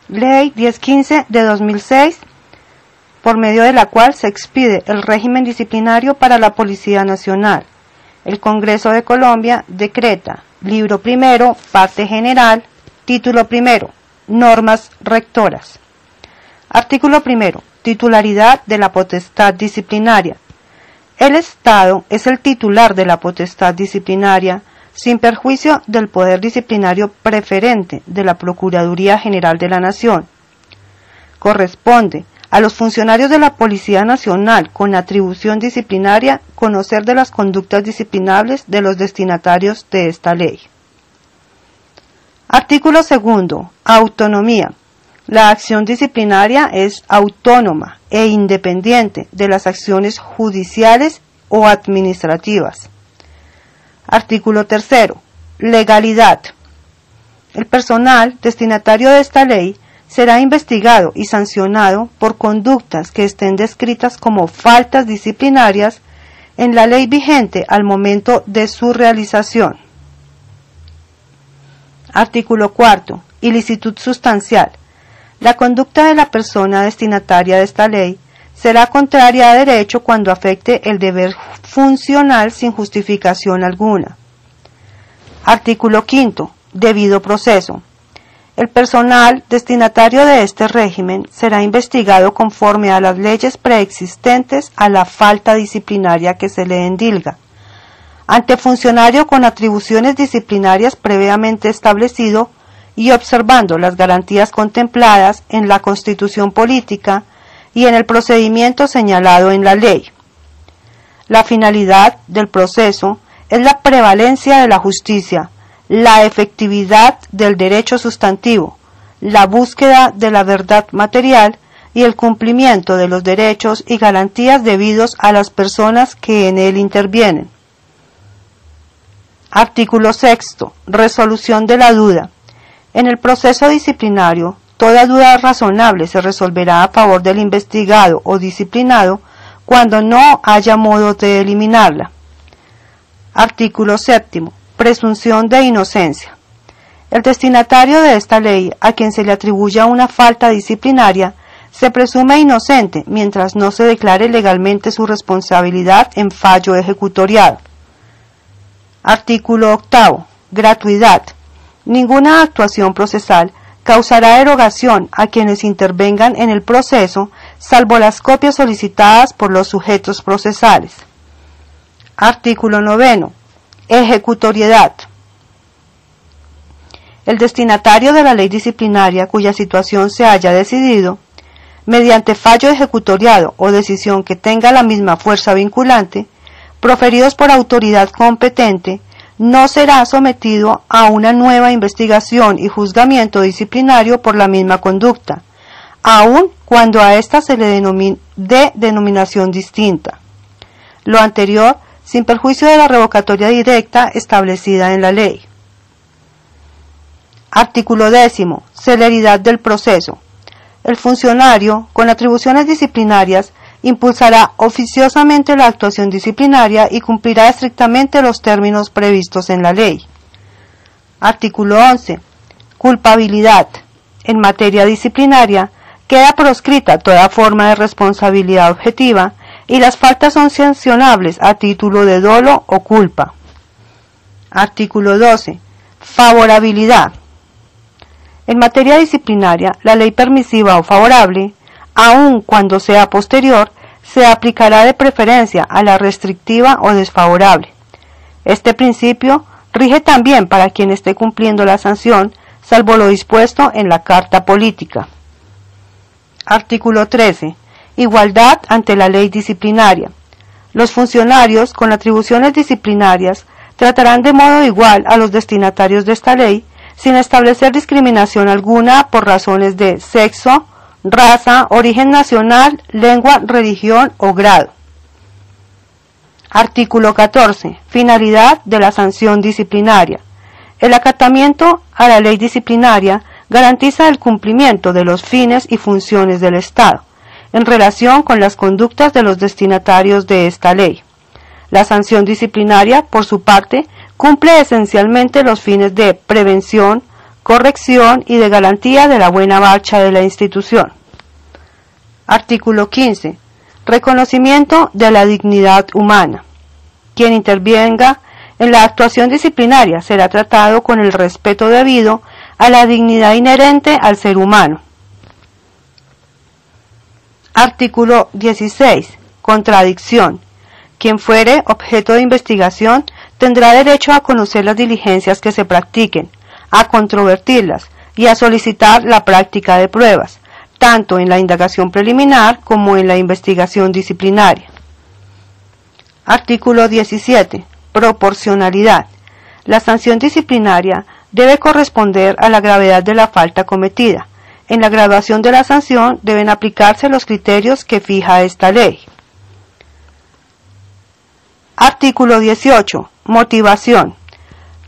Ley 1015 de 2006, por medio de la cual se expide el régimen disciplinario para la Policía Nacional. El Congreso de Colombia decreta, libro primero, parte general, título primero, normas rectoras. Artículo primero, titularidad de la potestad disciplinaria. El Estado es el titular de la potestad disciplinaria, sin perjuicio del poder disciplinario preferente de la Procuraduría General de la Nación. Corresponde a los funcionarios de la Policía Nacional con atribución disciplinaria conocer de las conductas disciplinables de los destinatarios de esta ley. Artículo segundo. Autonomía. La acción disciplinaria es autónoma e independiente de las acciones judiciales o administrativas. Artículo tercero. Legalidad. El personal destinatario de esta ley será investigado y sancionado por conductas que estén descritas como faltas disciplinarias en la ley vigente al momento de su realización. Artículo cuarto. Ilicitud sustancial. La conducta de la persona destinataria de esta ley será contraria a derecho cuando afecte el deber funcional sin justificación alguna. Artículo quinto. Debido proceso. El personal destinatario de este régimen será investigado conforme a las leyes preexistentes a la falta disciplinaria que se le endilga, ante funcionario con atribuciones disciplinarias previamente establecido y observando las garantías contempladas en la Constitución Política y en el procedimiento señalado en la ley. La finalidad del proceso es la prevalencia de la justicia, la efectividad del derecho sustantivo, la búsqueda de la verdad material y el cumplimiento de los derechos y garantías debidos a las personas que en él intervienen. Artículo sexto. Resolución de la duda. En el proceso disciplinario, toda duda razonable se resolverá a favor del investigado o disciplinado cuando no haya modo de eliminarla. Artículo séptimo. Presunción de inocencia. El destinatario de esta ley, a quien se le atribuya una falta disciplinaria, se presume inocente mientras no se declare legalmente su responsabilidad en fallo ejecutoriado. Artículo octavo. Gratuidad. Ninguna actuación procesal causará derogación a quienes intervengan en el proceso, salvo las copias solicitadas por los sujetos procesales. Artículo noveno. Ejecutoriedad. El destinatario de la ley disciplinaria cuya situación se haya decidido, mediante fallo ejecutoriado o decisión que tenga la misma fuerza vinculante, proferidos por autoridad competente, no será sometido a una nueva investigación y juzgamiento disciplinario por la misma conducta, aun cuando a ésta se le dé denominación distinta. Lo anterior, sin perjuicio de la revocatoria directa establecida en la ley. Artículo 10. Celeridad del proceso. El funcionario, con atribuciones disciplinarias, impulsará oficiosamente la actuación disciplinaria y cumplirá estrictamente los términos previstos en la ley. Artículo 11. Culpabilidad. En materia disciplinaria, queda proscrita toda forma de responsabilidad objetiva y las faltas son sancionables a título de dolo o culpa. Artículo 12. Favorabilidad. En materia disciplinaria, la ley permisiva o favorable, aun cuando sea posterior, se aplicará de preferencia a la restrictiva o desfavorable. Este principio rige también para quien esté cumpliendo la sanción, salvo lo dispuesto en la Carta Política. Artículo 13. Igualdad ante la ley disciplinaria. Los funcionarios con atribuciones disciplinarias tratarán de modo igual a los destinatarios de esta ley, sin establecer discriminación alguna por razones de sexo, raza, origen nacional, lengua, religión o grado. Artículo 14. Finalidad de la sanción disciplinaria. El acatamiento a la ley disciplinaria garantiza el cumplimiento de los fines y funciones del Estado, en relación con las conductas de los destinatarios de esta ley. La sanción disciplinaria, por su parte, cumple esencialmente los fines de prevención, corrección y de garantía de la buena marcha de la institución. Artículo 15. Reconocimiento de la dignidad humana. Quien intervenga en la actuación disciplinaria será tratado con el respeto debido a la dignidad inherente al ser humano. Artículo 16. Contradicción. Quien fuere objeto de investigación tendrá derecho a conocer las diligencias que se practiquen, a controvertirlas y a solicitar la práctica de pruebas, tanto en la indagación preliminar como en la investigación disciplinaria. Artículo 17. Proporcionalidad. La sanción disciplinaria debe corresponder a la gravedad de la falta cometida. En la graduación de la sanción deben aplicarse los criterios que fija esta ley. Artículo 18. Motivación.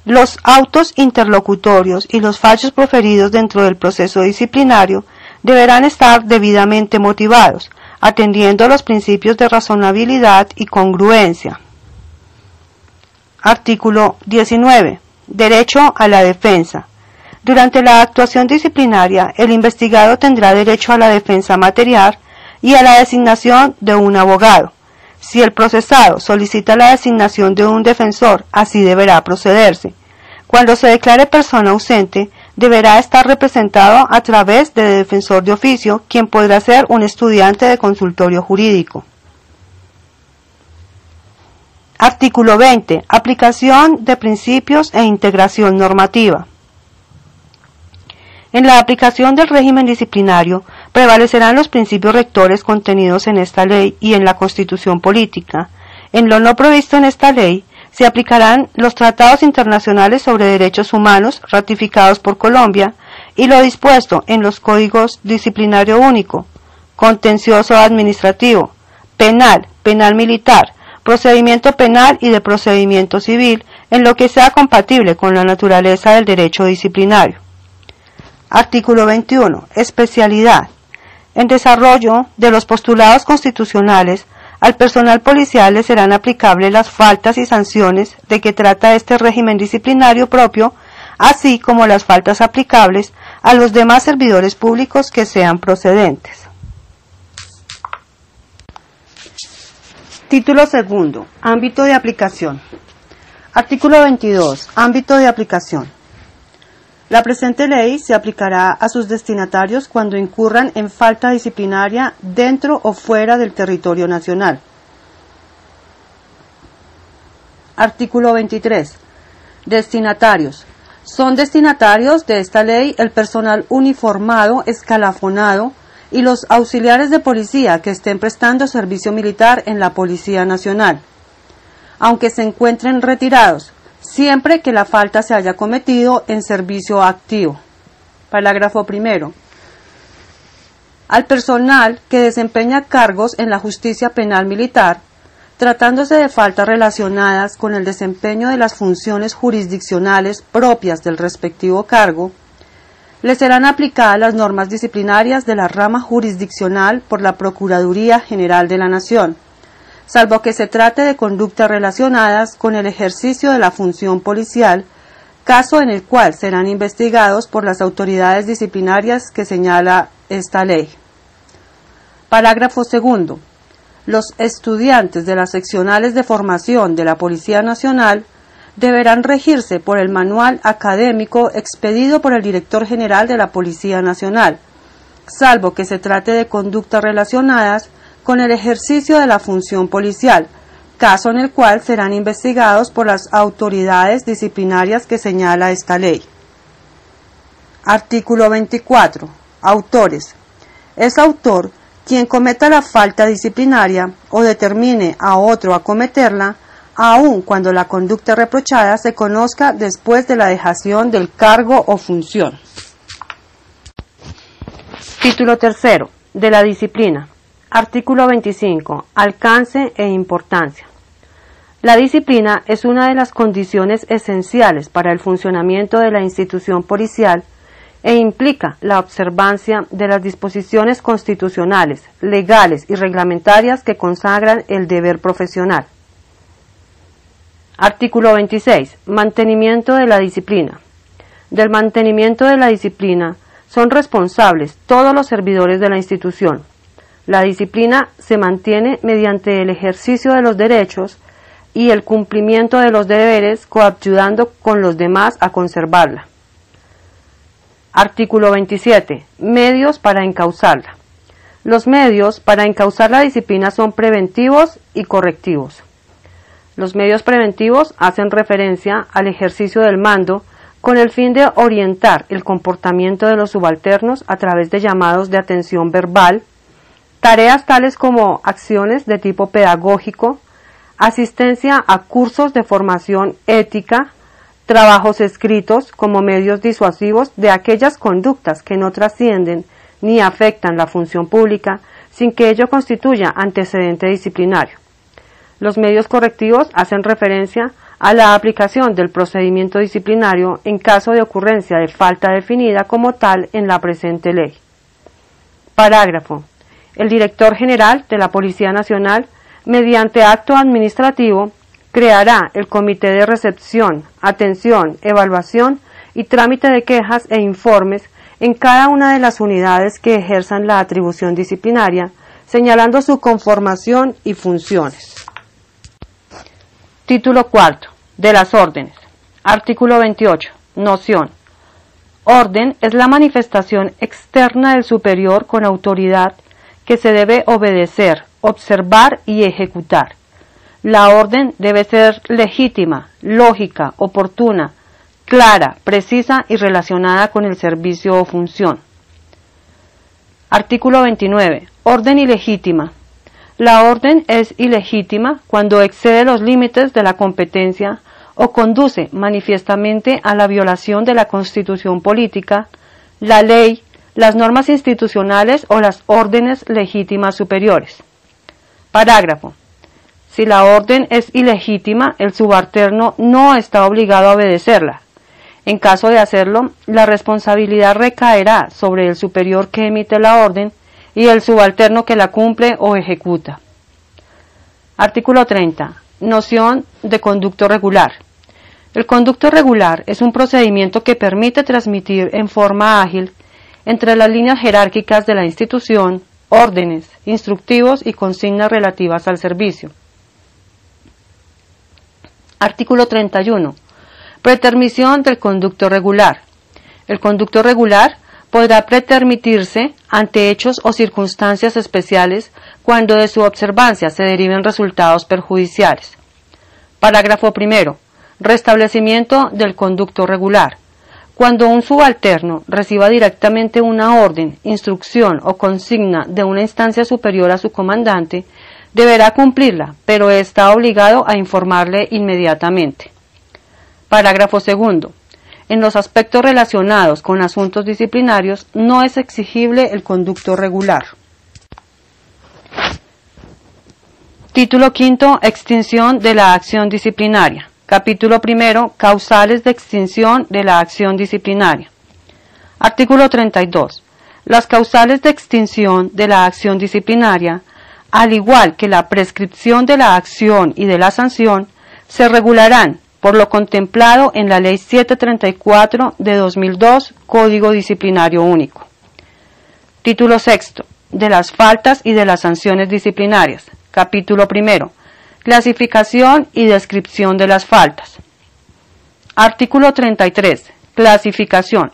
Los autos interlocutorios y los fallos proferidos dentro del proceso disciplinario deberán estar debidamente motivados, atendiendo a los principios de razonabilidad y congruencia. Artículo 19. Derecho a la defensa. Durante la actuación disciplinaria, el investigado tendrá derecho a la defensa material y a la designación de un abogado. Si el procesado solicita la designación de un defensor, así deberá procederse. Cuando se declare persona ausente, deberá estar representado a través de defensor de oficio, quien podrá ser un estudiante de consultorio jurídico. Artículo 20. Aplicación de principios e integración normativa. En la aplicación del régimen disciplinario prevalecerán los principios rectores contenidos en esta ley y en la Constitución Política. En lo no previsto en esta ley, se aplicarán los tratados internacionales sobre derechos humanos ratificados por Colombia y lo dispuesto en los Códigos Disciplinario Único, Contencioso Administrativo, Penal, Penal Militar, Procedimiento Penal y de Procedimiento Civil, en lo que sea compatible con la naturaleza del derecho disciplinario. Artículo 21. Especialidad. En desarrollo de los postulados constitucionales, al personal policial le serán aplicables las faltas y sanciones de que trata este régimen disciplinario propio, así como las faltas aplicables a los demás servidores públicos que sean procedentes. Título segundo. Ámbito de aplicación. Artículo 22. Ámbito de aplicación. La presente ley se aplicará a sus destinatarios cuando incurran en falta disciplinaria dentro o fuera del territorio nacional. Artículo 23. Destinatarios. Son destinatarios de esta ley el personal uniformado, escalafonado y los auxiliares de policía que estén prestando servicio militar en la Policía Nacional, aunque se encuentren retirados, siempre que la falta se haya cometido en servicio activo. Parágrafo primero. Al personal que desempeña cargos en la justicia penal militar, tratándose de faltas relacionadas con el desempeño de las funciones jurisdiccionales propias del respectivo cargo, le serán aplicadas las normas disciplinarias de la rama jurisdiccional por la Procuraduría General de la Nación, salvo que se trate de conductas relacionadas con el ejercicio de la función policial, caso en el cual serán investigados por las autoridades disciplinarias que señala esta ley. Parágrafo segundo. Los estudiantes de las seccionales de formación de la Policía Nacional deberán regirse por el manual académico expedido por el Director General de la Policía Nacional, salvo que se trate de conductas relacionadas con el ejercicio de la función policial, caso en el cual serán investigados por las autoridades disciplinarias que señala esta ley. Artículo 24. Autores. Es autor quien cometa la falta disciplinaria o determine a otro a cometerla, aun cuando la conducta reprochada se conozca después de la dejación del cargo o función. Título tercero. De la disciplina. Artículo 25. Alcance e importancia. La disciplina es una de las condiciones esenciales para el funcionamiento de la institución policial e implica la observancia de las disposiciones constitucionales, legales y reglamentarias que consagran el deber profesional. Artículo 26. Mantenimiento de la disciplina. Del mantenimiento de la disciplina son responsables todos los servidores de la institución. La disciplina se mantiene mediante el ejercicio de los derechos y el cumplimiento de los deberes, coayudando con los demás a conservarla. Artículo 27. Medios para encauzarla. Los medios para encauzar la disciplina son preventivos y correctivos. Los medios preventivos hacen referencia al ejercicio del mando con el fin de orientar el comportamiento de los subalternos a través de llamados de atención verbal, tareas tales como acciones de tipo pedagógico, asistencia a cursos de formación ética, trabajos escritos como medios disuasivos de aquellas conductas que no trascienden ni afectan la función pública sin que ello constituya antecedente disciplinario. Los medios correctivos hacen referencia a la aplicación del procedimiento disciplinario en caso de ocurrencia de falta definida como tal en la presente ley. Parágrafo. El Director General de la Policía Nacional, mediante acto administrativo, creará el Comité de Recepción, Atención, Evaluación y Trámite de quejas e informes en cada una de las unidades que ejerzan la atribución disciplinaria, señalando su conformación y funciones. Título cuarto. De las órdenes. Artículo 28. Noción. Orden es la manifestación externa del superior con autoridad que se debe obedecer, observar y ejecutar. La orden debe ser legítima, lógica, oportuna, clara, precisa y relacionada con el servicio o función. Artículo 29. Orden ilegítima. La orden es ilegítima cuando excede los límites de la competencia o conduce manifiestamente a la violación de la Constitución política, la ley, las normas institucionales o las órdenes legítimas superiores. Parágrafo. Si la orden es ilegítima, el subalterno no está obligado a obedecerla. En caso de hacerlo, la responsabilidad recaerá sobre el superior que emite la orden y el subalterno que la cumple o ejecuta. Artículo 30. Noción de conducto regular. El conducto regular es un procedimiento que permite transmitir en forma ágil entre las líneas jerárquicas de la institución órdenes, instructivos y consignas relativas al servicio. Artículo 31. Pretermisión del conducto regular. El conducto regular podrá pretermitirse ante hechos o circunstancias especiales cuando de su observancia se deriven resultados perjudiciales. Parágrafo primero. Restablecimiento del conducto regular. Cuando un subalterno reciba directamente una orden, instrucción o consigna de una instancia superior a su comandante, deberá cumplirla, pero está obligado a informarle inmediatamente. Parágrafo segundo. En los aspectos relacionados con asuntos disciplinarios no es exigible el conducto regular. Título quinto. Extinción de la acción disciplinaria. Capítulo primero. Causales de extinción de la acción disciplinaria. Artículo 32. Las causales de extinción de la acción disciplinaria, al igual que la prescripción de la acción y de la sanción, se regularán por lo contemplado en la Ley 734 de 2002, Código Disciplinario Único. Título sexto. De las faltas y de las sanciones disciplinarias. Capítulo primero. Clasificación y descripción de las faltas. Artículo 33. Clasificación.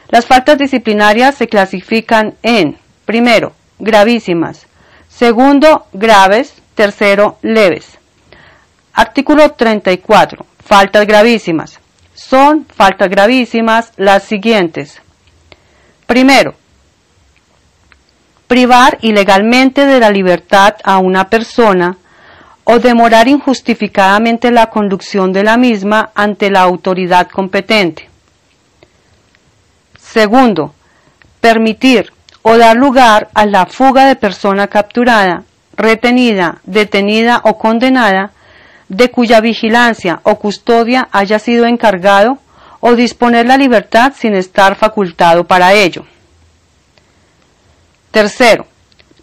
Las faltas disciplinarias se clasifican en: primero, gravísimas; segundo, graves; tercero, leves. Artículo 34. Faltas gravísimas. Son faltas gravísimas las siguientes. Primero, privar ilegalmente de la libertad a una persona o demorar injustificadamente la conducción de la misma ante la autoridad competente. Segundo, permitir o dar lugar a la fuga de persona capturada, retenida, detenida o condenada, de cuya vigilancia o custodia haya sido encargado, o disponer la libertad sin estar facultado para ello. Tercero,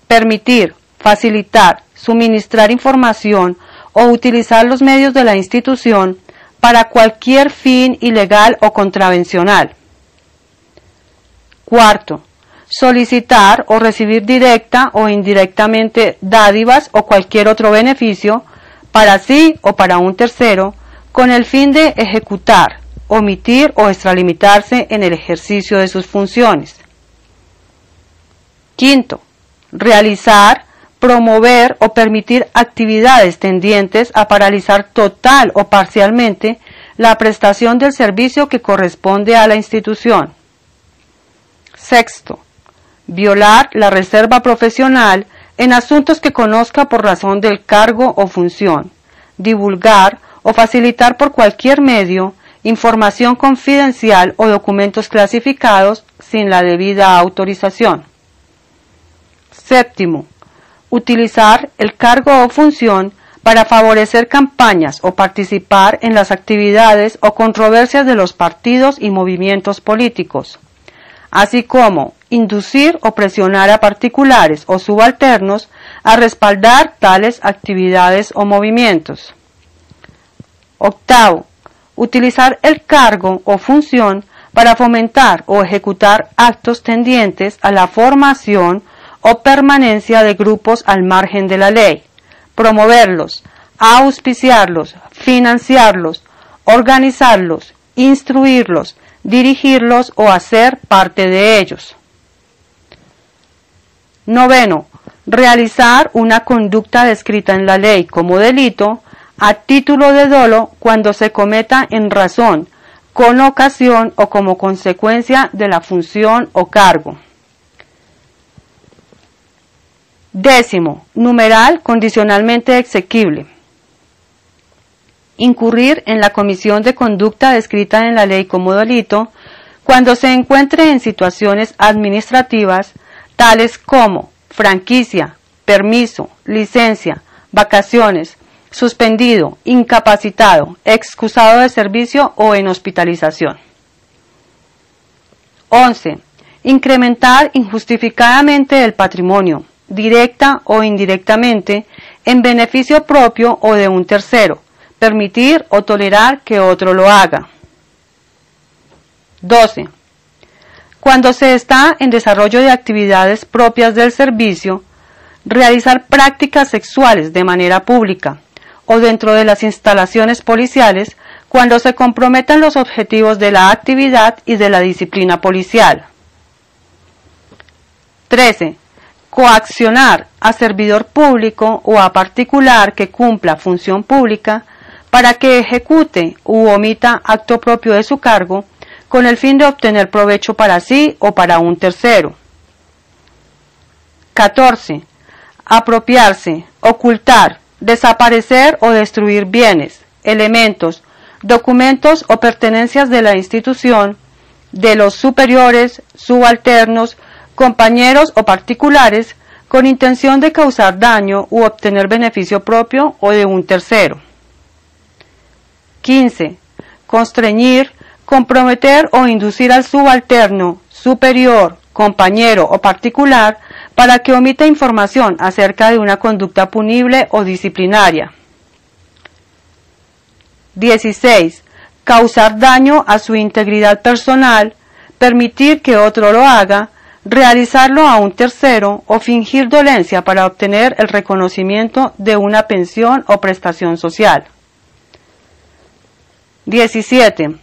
permitir, facilitar, suministrar información o utilizar los medios de la institución para cualquier fin ilegal o contravencional. Cuarto, solicitar o recibir directa o indirectamente dádivas o cualquier otro beneficio para sí o para un tercero con el fin de ejecutar, omitir o extralimitarse en el ejercicio de sus funciones. Quinto, realizar, promover o permitir actividades tendientes a paralizar total o parcialmente la prestación del servicio que corresponde a la institución. Sexto, violar la reserva profesional en asuntos que conozca por razón del cargo o función, divulgar o facilitar por cualquier medio información confidencial o documentos clasificados sin la debida autorización. Séptimo, utilizar el cargo o función para favorecer campañas o participar en las actividades o controversias de los partidos y movimientos políticos, así como inducir o presionar a particulares o subalternos a respaldar tales actividades o movimientos. Octavo, utilizar el cargo o función para fomentar o ejecutar actos tendientes a la formación o permanencia de grupos al margen de la ley, promoverlos, auspiciarlos, financiarlos, organizarlos, instruirlos, dirigirlos o hacer parte de ellos. Noveno, realizar una conducta descrita en la ley como delito a título de dolo cuando se cometa en razón, con ocasión o como consecuencia de la función o cargo. Décimo, numeral condicionalmente exequible. Incurrir en la comisión de conducta descrita en la ley como delito cuando se encuentre en situaciones administrativas tales como franquicia, permiso, licencia, vacaciones, suspendido, incapacitado, excusado de servicio o en hospitalización. 11. Incrementar injustificadamente el patrimonio, directa o indirectamente, en beneficio propio o de un tercero, permitir o tolerar que otro lo haga. 12. Cuando se está en desarrollo de actividades propias del servicio, realizar prácticas sexuales de manera pública o dentro de las instalaciones policiales cuando se comprometan los objetivos de la actividad y de la disciplina policial. 13. Coaccionar a servidor público o a particular que cumpla función pública para que ejecute u omita acto propio de su cargo con el fin de obtener provecho para sí o para un tercero. 14. Apropiarse, ocultar, desaparecer o destruir bienes, elementos, documentos o pertenencias de la institución, de los superiores, subalternos, compañeros o particulares, con intención de causar daño u obtener beneficio propio o de un tercero. 15. Constreñir, comprometer o inducir al subalterno, superior, compañero o particular para que omita información acerca de una conducta punible o disciplinaria. 16. Causar daño a su integridad personal, permitir que otro lo haga, realizarlo a un tercero o fingir dolencia para obtener el reconocimiento de una pensión o prestación social. 17.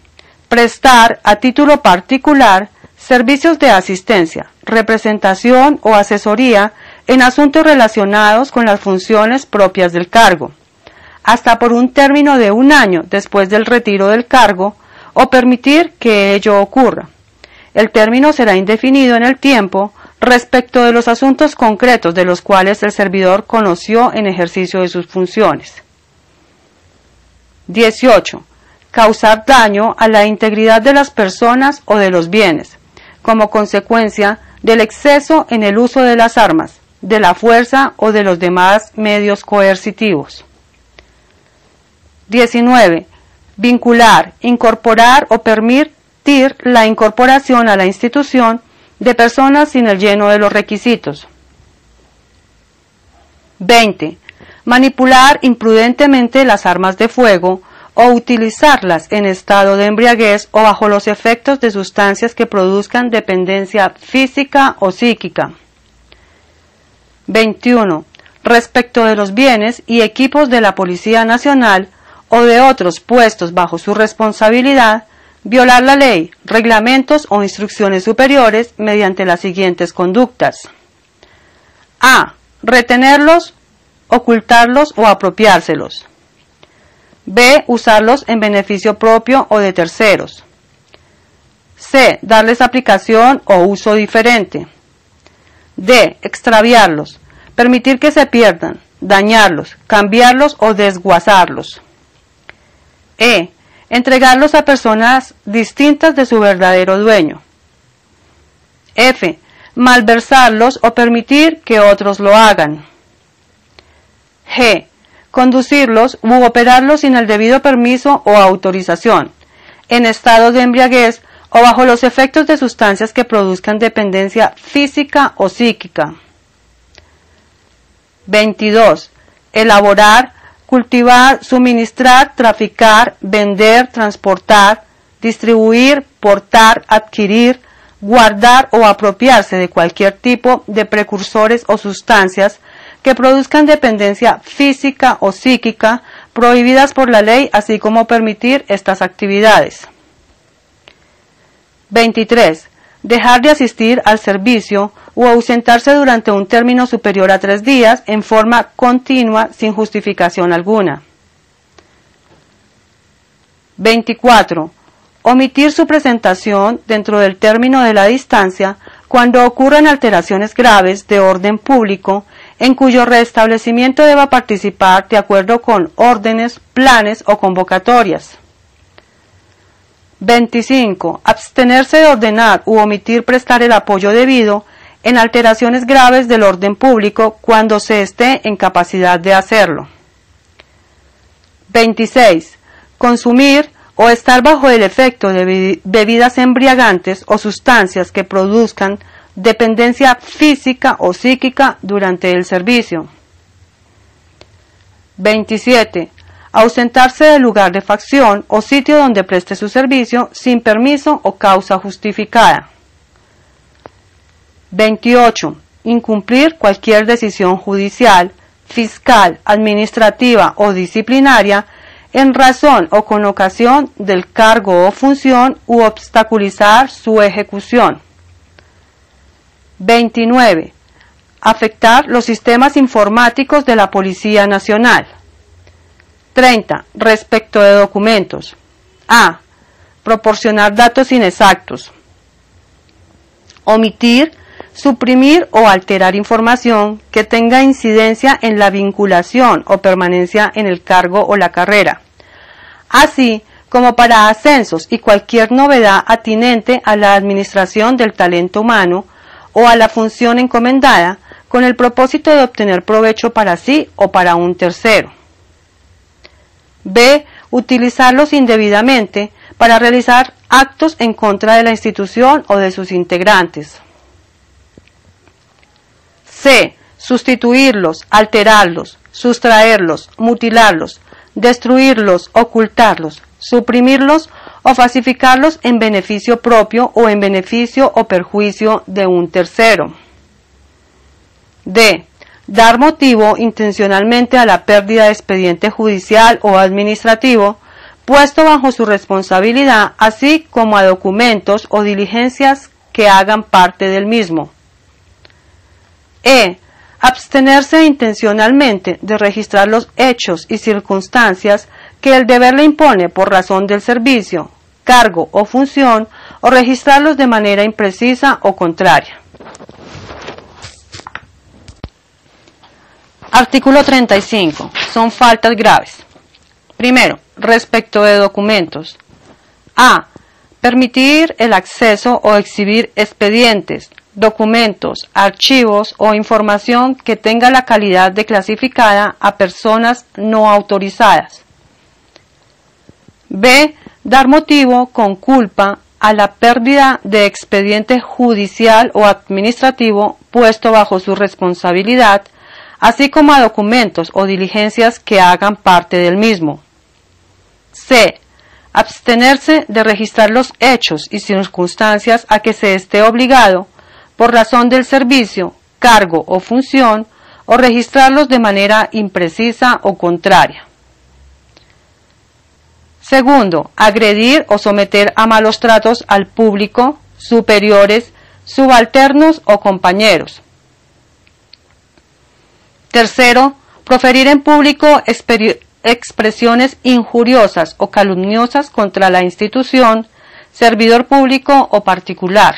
Prestar a título particular servicios de asistencia, representación o asesoría en asuntos relacionados con las funciones propias del cargo, hasta por un término de 1 año después del retiro del cargo, o permitir que ello ocurra. El término será indefinido en el tiempo respecto de los asuntos concretos de los cuales el servidor conoció en ejercicio de sus funciones. 18. Causar daño a la integridad de las personas o de los bienes, como consecuencia del exceso en el uso de las armas, de la fuerza o de los demás medios coercitivos. 19. Vincular, incorporar o permitir la incorporación a la institución de personas sin el lleno de los requisitos. 20. Manipular imprudentemente las armas de fuego o utilizarlas en estado de embriaguez o bajo los efectos de sustancias que produzcan dependencia física o psíquica. 21. Respecto de los bienes y equipos de la Policía Nacional o de otros puestos bajo su responsabilidad, violar la ley, reglamentos o instrucciones superiores mediante las siguientes conductas. A. Retenerlos, ocultarlos o apropiárselos. B. Usarlos en beneficio propio o de terceros. C. Darles aplicación o uso diferente. D. Extraviarlos, permitir que se pierdan, dañarlos, cambiarlos o desguazarlos. E. Entregarlos a personas distintas de su verdadero dueño. F. Malversarlos o permitir que otros lo hagan. G. Conducirlos u operarlos sin el debido permiso o autorización, en estado de embriaguez o bajo los efectos de sustancias que produzcan dependencia física o psíquica. 22. Elaborar, cultivar, suministrar, traficar, vender, transportar, distribuir, portar, adquirir, guardar o apropiarse de cualquier tipo de precursores o sustancias que produzcan dependencia física o psíquica prohibidas por la ley, así como permitir estas actividades. 23. Dejar de asistir al servicio o ausentarse durante un término superior a 3 días en forma continua sin justificación alguna. 24. Omitir su presentación dentro del término de la distancia cuando ocurran alteraciones graves de orden público en cuyo restablecimiento deba participar de acuerdo con órdenes, planes o convocatorias. 25. Abstenerse de ordenar u omitir prestar el apoyo debido en alteraciones graves del orden público cuando se esté en capacidad de hacerlo. 26. Consumir o estar bajo el efecto de bebidas embriagantes o sustancias que produzcan dependencia física o psíquica durante el servicio. 27. Ausentarse del lugar de facción o sitio donde preste su servicio sin permiso o causa justificada. 28. Incumplir cualquier decisión judicial, fiscal, administrativa o disciplinaria en razón o con ocasión del cargo o función u obstaculizar su ejecución. 29. Afectar los sistemas informáticos de la Policía Nacional. 30. Respecto de documentos. A. Proporcionar datos inexactos. Omitir, suprimir o alterar información que tenga incidencia en la vinculación o permanencia en el cargo o la carrera, así como para ascensos y cualquier novedad atinente a la administración del talento humano o a la función encomendada con el propósito de obtener provecho para sí o para un tercero. B. Utilizarlos indebidamente para realizar actos en contra de la institución o de sus integrantes. C. Sustituirlos, alterarlos, sustraerlos, mutilarlos, destruirlos, ocultarlos, suprimirlos o falsificarlos en beneficio propio o en beneficio o perjuicio de un tercero. D. Dar motivo intencionalmente a la pérdida de expediente judicial o administrativo puesto bajo su responsabilidad, así como a documentos o diligencias que hagan parte del mismo. E. Abstenerse intencionalmente de registrar los hechos y circunstancias que el deber le impone por razón del servicio, cargo o función, o registrarlos de manera imprecisa o contraria. Artículo 35. Son faltas graves. Primero, respecto de documentos. A. Permitir el acceso o exhibir expedientes, documentos, archivos o información que tenga la calidad de clasificada a personas no autorizadas. B. Dar motivo con culpa a la pérdida de expediente judicial o administrativo puesto bajo su responsabilidad, así como a documentos o diligencias que hagan parte del mismo. C. Abstenerse de registrar los hechos y circunstancias a que se esté obligado por razón del servicio, cargo o función, o registrarlos de manera imprecisa o contraria. Segundo, agredir o someter a malos tratos al público, superiores, subalternos o compañeros. Tercero, proferir en público expresiones injuriosas o calumniosas contra la institución, servidor público o particular.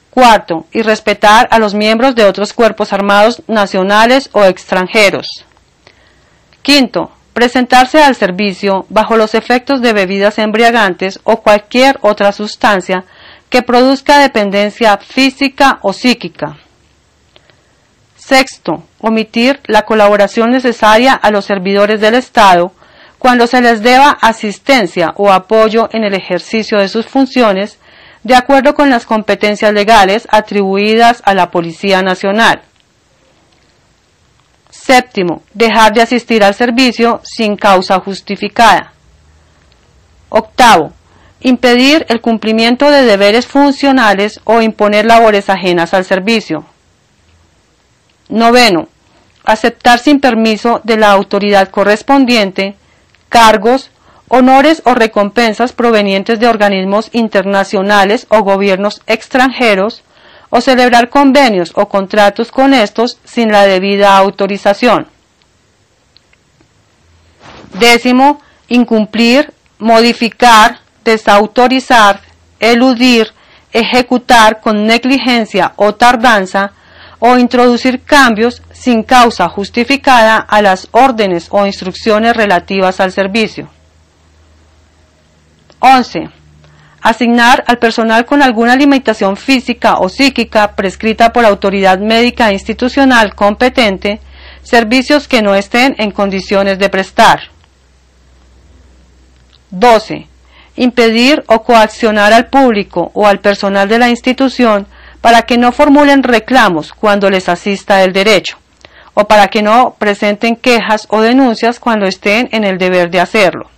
Cuarto, irrespetar a los miembros de otros cuerpos armados nacionales o extranjeros. Quinto, presentarse al servicio bajo los efectos de bebidas embriagantes o cualquier otra sustancia que produzca dependencia física o psíquica. Sexto, omitir la colaboración necesaria a los servidores del Estado cuando se les deba asistencia o apoyo en el ejercicio de sus funciones de acuerdo con las competencias legales atribuidas a la Policía Nacional. Séptimo, dejar de asistir al servicio sin causa justificada. Octavo, impedir el cumplimiento de deberes funcionales o imponer labores ajenas al servicio. Noveno, aceptar sin permiso de la autoridad correspondiente cargos, honores o recompensas provenientes de organismos internacionales o gobiernos extranjeros, o celebrar convenios o contratos con estos sin la debida autorización. Décimo, incumplir, modificar, desautorizar, eludir, ejecutar con negligencia o tardanza, o introducir cambios sin causa justificada a las órdenes o instrucciones relativas al servicio. 11. Asignar al personal con alguna limitación física o psíquica prescrita por autoridad médica institucional competente servicios que no estén en condiciones de prestar. 12. Impedir o coaccionar al público o al personal de la institución para que no formulen reclamos cuando les asista el derecho, o para que no presenten quejas o denuncias cuando estén en el deber de hacerlo.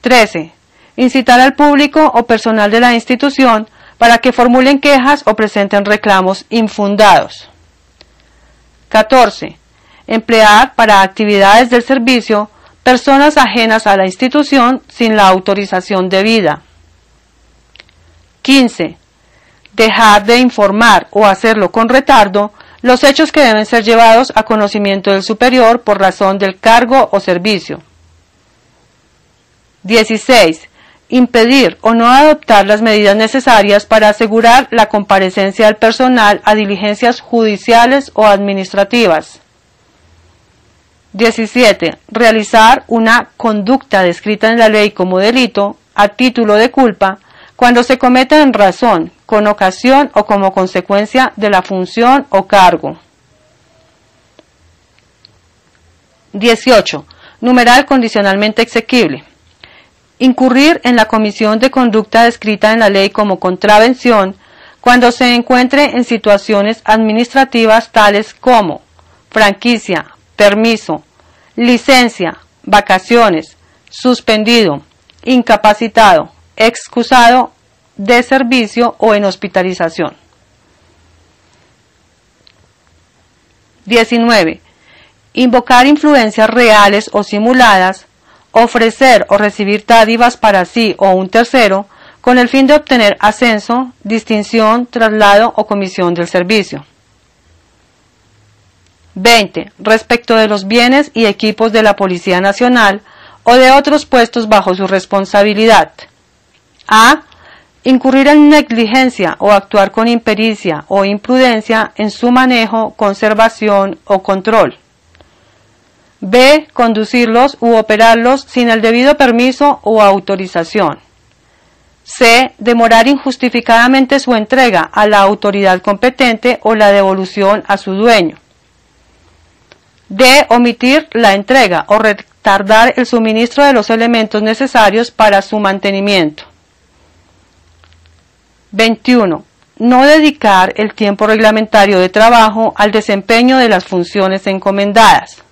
13. Incitar al público o personal de la institución para que formulen quejas o presenten reclamos infundados. 14. Emplear para actividades del servicio personas ajenas a la institución sin la autorización debida. 15. Dejar de informar o hacerlo con retardo los hechos que deben ser llevados a conocimiento del superior por razón del cargo o servicio. 16. Impedir o no adoptar las medidas necesarias para asegurar la comparecencia del personal a diligencias judiciales o administrativas. 17. Realizar una conducta descrita en la ley como delito a título de culpa cuando se cometa en razón, con ocasión o como consecuencia de la función o cargo. 18. Numeral condicionalmente exequible. Incurrir en la comisión de conducta descrita en la ley como contravención cuando se encuentre en situaciones administrativas tales como franquicia, permiso, licencia, vacaciones, suspendido, incapacitado, excusado de servicio o en hospitalización. 19. Invocar influencias reales o simuladas, ofrecer o recibir dádivas para sí o un tercero con el fin de obtener ascenso, distinción, traslado o comisión del servicio. 20. Respecto de los bienes y equipos de la Policía Nacional o de otros puestos bajo su responsabilidad. A. Incurrir en negligencia o actuar con impericia o imprudencia en su manejo, conservación o control. B. Conducirlos u operarlos sin el debido permiso o autorización. C. Demorar injustificadamente su entrega a la autoridad competente o la devolución a su dueño. D. Omitir la entrega o retardar el suministro de los elementos necesarios para su mantenimiento. 21. No dedicar el tiempo reglamentario de trabajo al desempeño de las funciones encomendadas.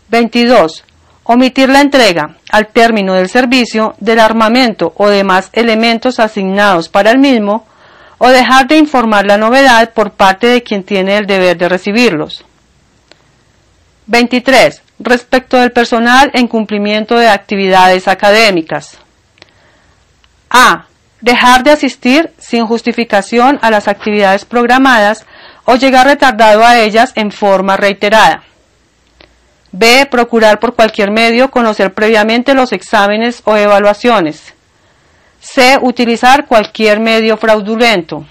22. Omitir la entrega, al término del servicio, del armamento o demás elementos asignados para el mismo, o dejar de informar la novedad por parte de quien tiene el deber de recibirlos. 23. Respecto del personal en cumplimiento de actividades académicas. A. Dejar de asistir sin justificación a las actividades programadas o llegar retardado a ellas en forma reiterada. B. Procurar por cualquier medio conocer previamente los exámenes o evaluaciones. C. Utilizar cualquier medio fraudulento.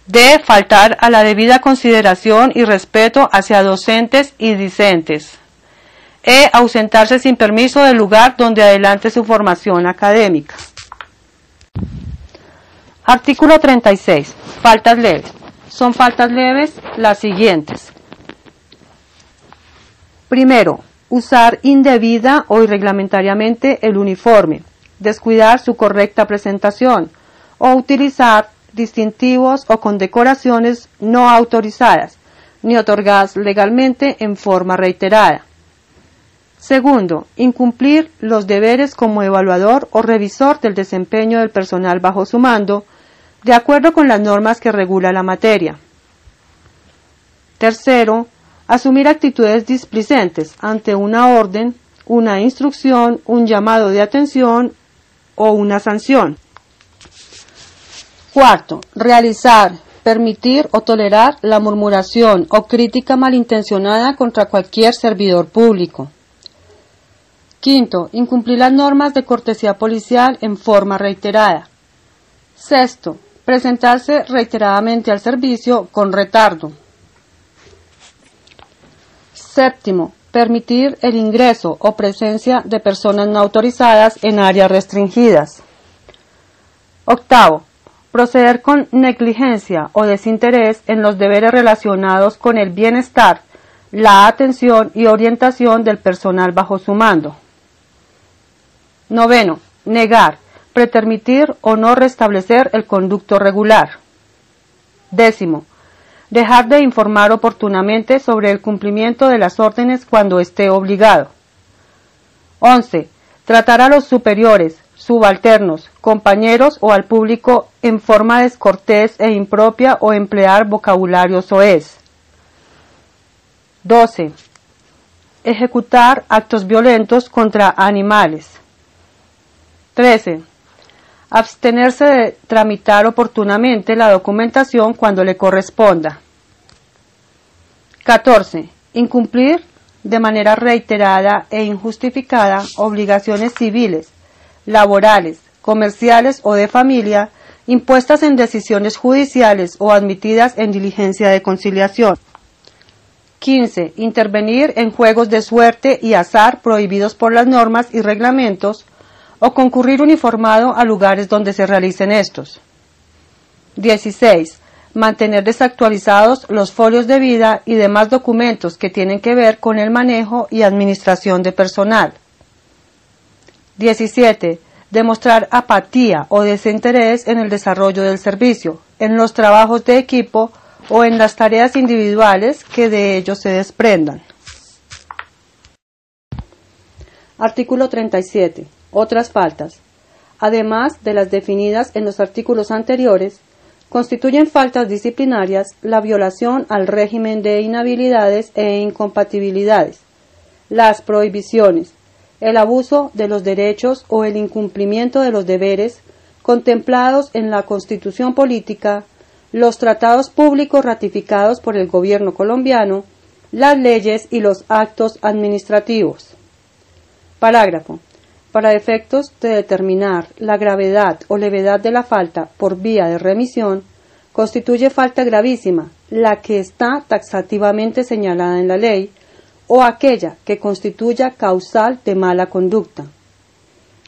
D. Faltar a la debida consideración y respeto hacia docentes y discentes. E. Ausentarse sin permiso del lugar donde adelante su formación académica. Artículo 36. Faltas leves. Son faltas leves las siguientes. Primero, usar indebida o irreglamentariamente el uniforme, descuidar su correcta presentación o utilizar distintivos o condecoraciones no autorizadas ni otorgadas legalmente en forma reiterada. Segundo, incumplir los deberes como evaluador o revisor del desempeño del personal bajo su mando, de acuerdo con las normas que regula la materia. Tercero, asumir actitudes displicentes ante una orden, una instrucción, un llamado de atención o una sanción. Cuarto, realizar, permitir o tolerar la murmuración o crítica malintencionada contra cualquier servidor público. Quinto, incumplir las normas de cortesía policial en forma reiterada. Sexto, presentarse reiteradamente al servicio con retardo. Séptimo, permitir el ingreso o presencia de personas no autorizadas en áreas restringidas. Octavo, proceder con negligencia o desinterés en los deberes relacionados con el bienestar, la atención y orientación del personal bajo su mando. Noveno, negar, pretermitir o no restablecer el conducto regular. Décimo, dejar de informar oportunamente sobre el cumplimiento de las órdenes cuando esté obligado. 11. Tratar a los superiores, subalternos, compañeros o al público en forma descortés e impropia o emplear vocabulario soez. 12. Ejecutar actos violentos contra animales. 13. Abstenerse de tramitar oportunamente la documentación cuando le corresponda. 14. Incumplir de manera reiterada e injustificada obligaciones civiles, laborales, comerciales o de familia impuestas en decisiones judiciales o admitidas en diligencia de conciliación. 15. Intervenir en juegos de suerte y azar prohibidos por las normas y reglamentos o concurrir uniformado a lugares donde se realicen estos. 16. Mantener desactualizados los folios de vida y demás documentos que tienen que ver con el manejo y administración de personal. 17. Demostrar apatía o desinterés en el desarrollo del servicio, en los trabajos de equipo o en las tareas individuales que de ellos se desprendan. Artículo 37. Otras faltas. Además de las definidas en los artículos anteriores, constituyen faltas disciplinarias la violación al régimen de inhabilidades e incompatibilidades, las prohibiciones, el abuso de los derechos o el incumplimiento de los deberes contemplados en la Constitución Política, los tratados públicos ratificados por el gobierno colombiano, las leyes y los actos administrativos. Parágrafo. Para efectos de determinar la gravedad o levedad de la falta por vía de remisión, constituye falta gravísima la que está taxativamente señalada en la ley o aquella que constituya causal de mala conducta.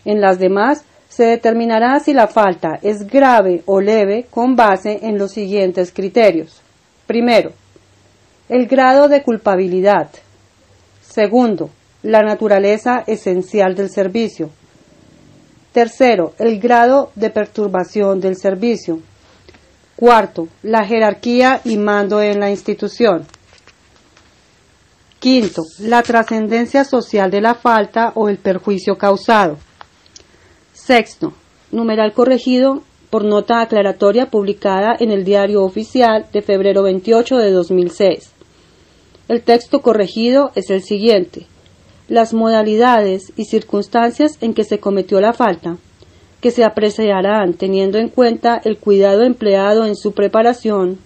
En las demás, se determinará si la falta es grave o leve con base en los siguientes criterios. Primero, el grado de culpabilidad. Segundo, la naturaleza esencial del servicio. Tercero, el grado de perturbación del servicio. Cuarto, la jerarquía y mando en la institución. Quinto, la trascendencia social de la falta o el perjuicio causado. Sexto, numeral corregido por nota aclaratoria publicada en el Diario Oficial de febrero 28 de 2006. El texto corregido es el siguiente: las modalidades y circunstancias en que se cometió la falta, que se apreciarán teniendo en cuenta el cuidado empleado en su preparación,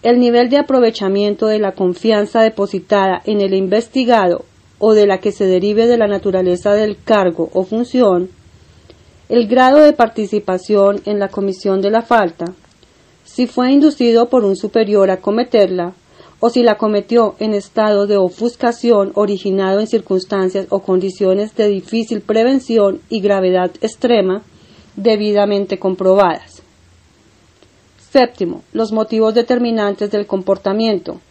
el nivel de aprovechamiento de la confianza depositada en el investigado o de la que se derive de la naturaleza del cargo o función, el grado de participación en la comisión de la falta, si fue inducido por un superior a cometerla, o si la cometió en estado de ofuscación originado en circunstancias o condiciones de difícil prevención y gravedad extrema, debidamente comprobadas. Séptimo, los motivos determinantes del comportamiento.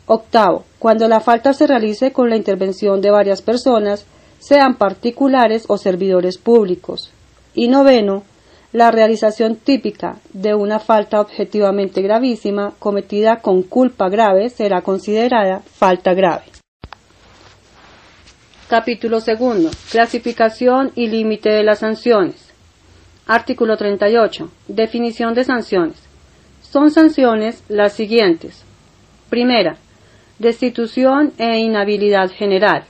Octavo, cuando la falta se realice con la intervención de varias personas, sean particulares o servidores públicos. Y noveno, la realización típica de una falta objetivamente gravísima cometida con culpa grave será considerada falta grave. Capítulo 2. Clasificación y límite de las sanciones. Artículo 38. Definición de sanciones. Son sanciones las siguientes. Primera, destitución e inhabilidad general.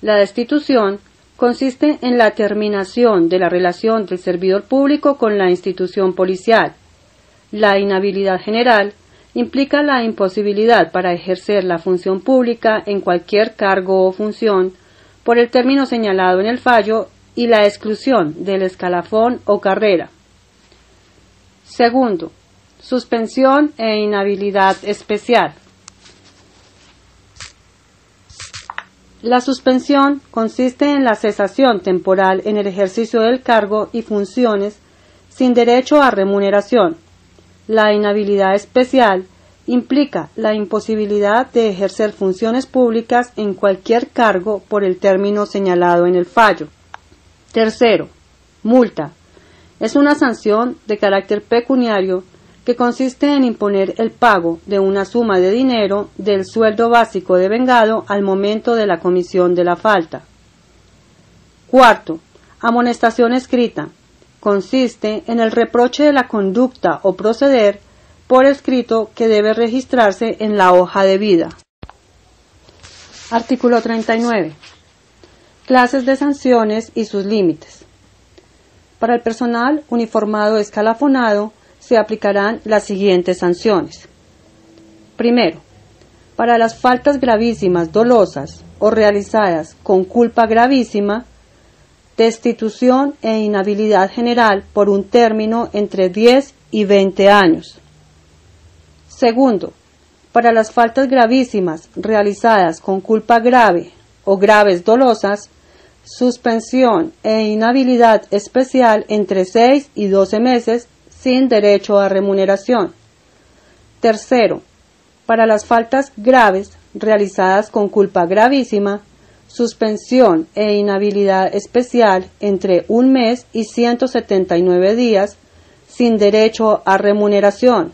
La destitución consiste en la terminación de la relación del servidor público con la institución policial. La inhabilidad general implica la imposibilidad para ejercer la función pública en cualquier cargo o función por el término señalado en el fallo y la exclusión del escalafón o carrera. Segundo, suspensión e inhabilidad especial. La suspensión consiste en la cesación temporal en el ejercicio del cargo y funciones sin derecho a remuneración. La inhabilidad especial implica la imposibilidad de ejercer funciones públicas en cualquier cargo por el término señalado en el fallo. Tercero, multa. Es una sanción de carácter pecuniario que consiste en imponer el pago de una suma de dinero del sueldo básico devengado al momento de la comisión de la falta. Cuarto, amonestación escrita. Consiste en el reproche de la conducta o proceder por escrito que debe registrarse en la hoja de vida. Artículo 39. Clases de sanciones y sus límites. Para el personal uniformado escalafonado se aplicarán las siguientes sanciones. Primero, para las faltas gravísimas dolosas o realizadas con culpa gravísima, destitución e inhabilidad general por un término entre 10 y 20 años. Segundo, para las faltas gravísimas realizadas con culpa grave o graves dolosas, suspensión e inhabilidad especial entre 6 y 12 meses sin derecho a remuneración. Tercero, para las faltas graves realizadas con culpa gravísima, suspensión e inhabilidad especial entre 1 mes y 179 días sin derecho a remuneración.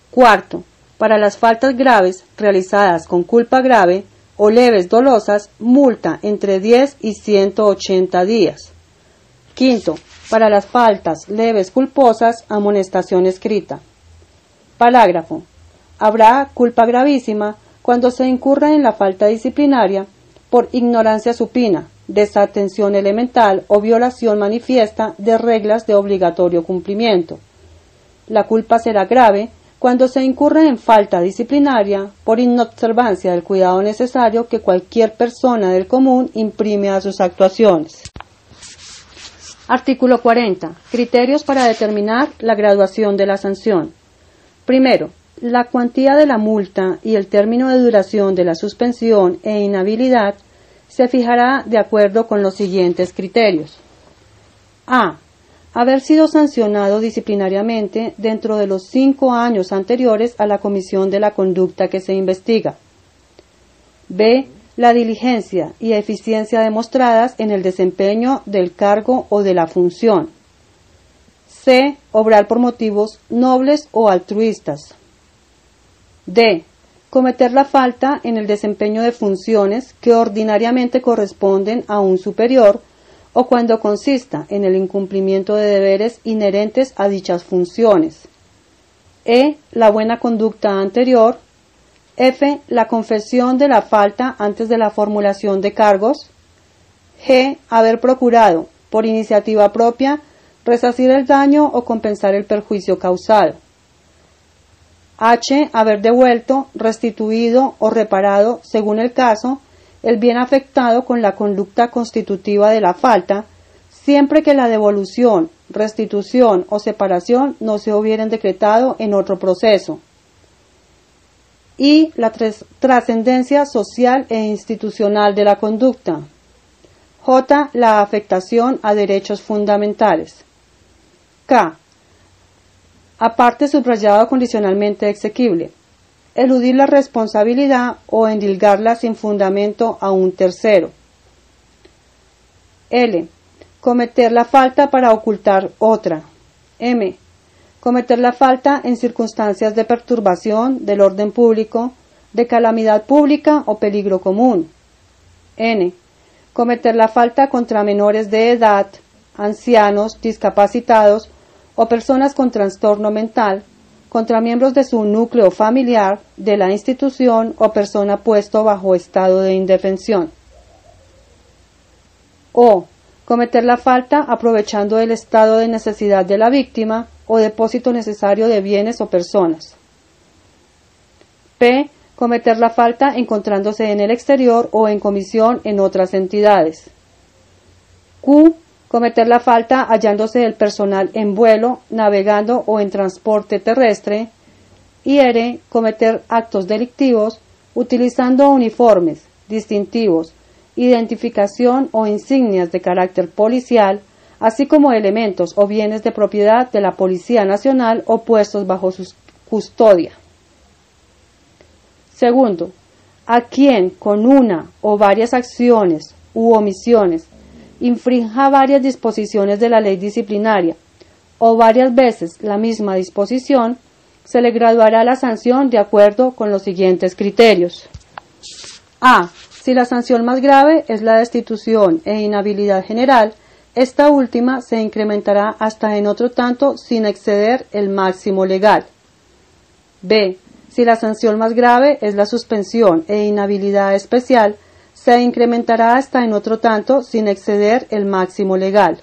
Cuarto, para las faltas graves realizadas con culpa grave o leves dolosas, multa entre 10 y 180 días. Quinto, para las faltas leves culposas, amonestación escrita. Parágrafo. Habrá culpa gravísima cuando se incurra en la falta disciplinaria por ignorancia supina, desatención elemental o violación manifiesta de reglas de obligatorio cumplimiento. La culpa será grave cuando se incurre en falta disciplinaria por inobservancia del cuidado necesario que cualquier persona del común imprime a sus actuaciones. Artículo 40. Criterios para determinar la graduación de la sanción. Primero, la cuantía de la multa y el término de duración de la suspensión e inhabilidad se fijará de acuerdo con los siguientes criterios. A. Haber sido sancionado disciplinariamente dentro de los 5 años anteriores a la comisión de la conducta que se investiga. B. La diligencia y eficiencia demostradas en el desempeño del cargo o de la función. C. Obrar por motivos nobles o altruistas. D. cometer la falta en el desempeño de funciones que ordinariamente corresponden a un superior o cuando consista en el incumplimiento de deberes inherentes a dichas funciones. E. La buena conducta anterior. F. La confesión de la falta antes de la formulación de cargos. G. Haber procurado, por iniciativa propia, resarcir el daño o compensar el perjuicio causado. H. Haber devuelto, restituido o reparado, según el caso, el bien afectado con la conducta constitutiva de la falta, siempre que la devolución, restitución o separación no se hubieran decretado en otro proceso. Y la trascendencia social e institucional de la conducta. J. La afectación a derechos fundamentales. K. Aparte subrayado condicionalmente exequible. Eludir la responsabilidad o endilgarla sin fundamento a un tercero. L. Cometer la falta para ocultar otra. M. Cometer la falta en circunstancias de perturbación del orden público, de calamidad pública o peligro común. N. Cometer la falta contra menores de edad, ancianos, discapacitados o personas con trastorno mental, contra miembros de su núcleo familiar, de la institución o persona puesto bajo estado de indefensión. O. Cometer la falta aprovechando el estado de necesidad de la víctima o depósito necesario de bienes o personas. P. Cometer la falta encontrándose en el exterior o en comisión en otras entidades. Q. Cometer la falta hallándose el personal en vuelo, navegando o en transporte terrestre. Y R. Cometer actos delictivos utilizando uniformes, distintivos, identificación o insignias de carácter policial, así como elementos o bienes de propiedad de la Policía Nacional o puestos bajo su custodia. Segundo, a quien con una o varias acciones u omisiones infrinja varias disposiciones de la ley disciplinaria o varias veces la misma disposición, se le graduará la sanción de acuerdo con los siguientes criterios. A. Si la sanción más grave es la destitución e inhabilidad general, esta última se incrementará hasta en otro tanto sin exceder el máximo legal. B. Si la sanción más grave es la suspensión e inhabilidad especial, se incrementará hasta en otro tanto sin exceder el máximo legal.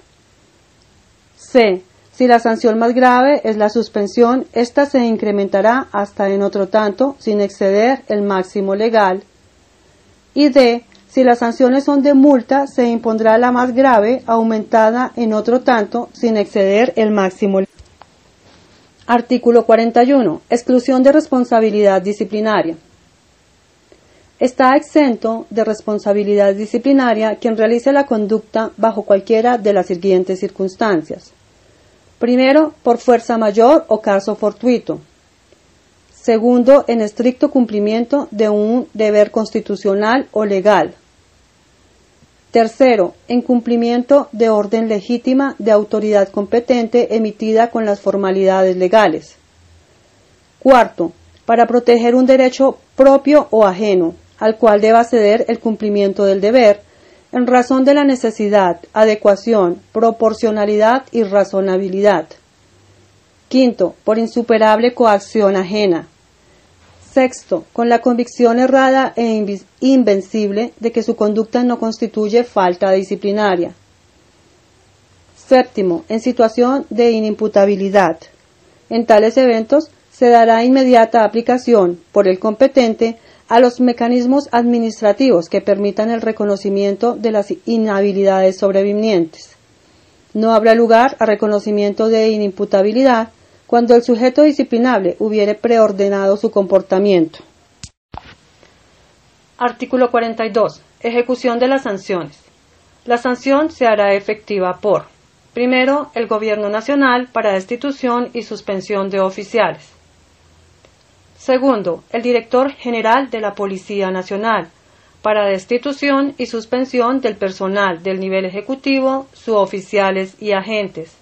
C. Si la sanción más grave es la suspensión, esta se incrementará hasta en otro tanto sin exceder el máximo legal. Y D. Si las sanciones son de multa, se impondrá la más grave, aumentada en otro tanto, sin exceder el máximo. Artículo 41. Exclusión de responsabilidad disciplinaria. Está exento de responsabilidad disciplinaria quien realice la conducta bajo cualquiera de las siguientes circunstancias. Primero, por fuerza mayor o caso fortuito. Segundo, en estricto cumplimiento de un deber constitucional o legal. Tercero, en cumplimiento de orden legítima de autoridad competente emitida con las formalidades legales. Cuarto, para proteger un derecho propio o ajeno, al cual deba ceder el cumplimiento del deber, en razón de la necesidad, adecuación, proporcionalidad y razonabilidad. Quinto, por insuperable coacción ajena. Sexto, con la convicción errada e invencible de que su conducta no constituye falta disciplinaria. Séptimo, en situación de inimputabilidad. En tales eventos se dará inmediata aplicación, por el competente, a los mecanismos administrativos que permitan el reconocimiento de las inhabilidades sobrevivientes. No habrá lugar a reconocimiento de inimputabilidad cuando el sujeto disciplinable hubiere preordenado su comportamiento. Artículo 42. Ejecución de las sanciones. La sanción se hará efectiva por: primero, el Gobierno Nacional para destitución y suspensión de oficiales. Segundo, el Director General de la Policía Nacional para destitución y suspensión del personal del nivel ejecutivo, suboficiales y agentes.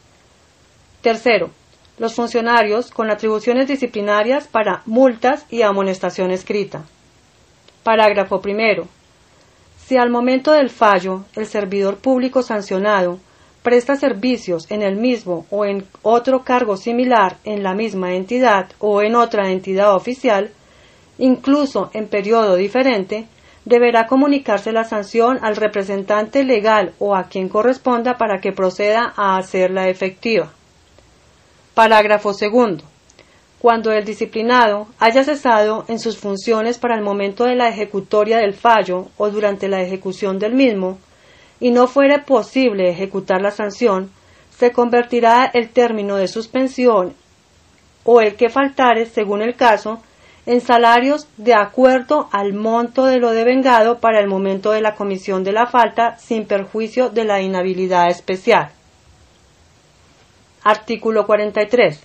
Tercero, Los funcionarios con atribuciones disciplinarias para multas y amonestación escrita. Parágrafo primero. Si al momento del fallo el servidor público sancionado presta servicios en el mismo o en otro cargo similar en la misma entidad o en otra entidad oficial, incluso en periodo diferente, deberá comunicarse la sanción al representante legal o a quien corresponda para que proceda a hacerla efectiva. Parágrafo segundo. Cuando el disciplinado haya cesado en sus funciones para el momento de la ejecutoria del fallo o durante la ejecución del mismo, y no fuere posible ejecutar la sanción, se convertirá el término de suspensión o el que faltare, según el caso, en salarios de acuerdo al monto de lo devengado para el momento de la comisión de la falta, sin perjuicio de la inhabilidad especial. Artículo 43.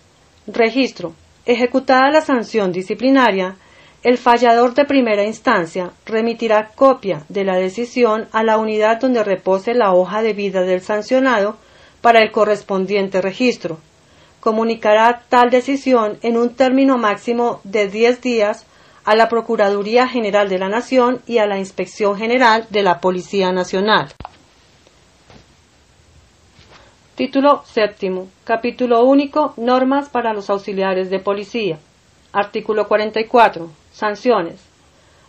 Registro. Ejecutada la sanción disciplinaria, el fallador de primera instancia remitirá copia de la decisión a la unidad donde repose la hoja de vida del sancionado para el correspondiente registro. Comunicará tal decisión en un término máximo de 10 días a la Procuraduría General de la Nación y a la Inspección General de la Policía Nacional. Título séptimo. Capítulo único. Normas para los auxiliares de policía. Artículo 44. Sanciones.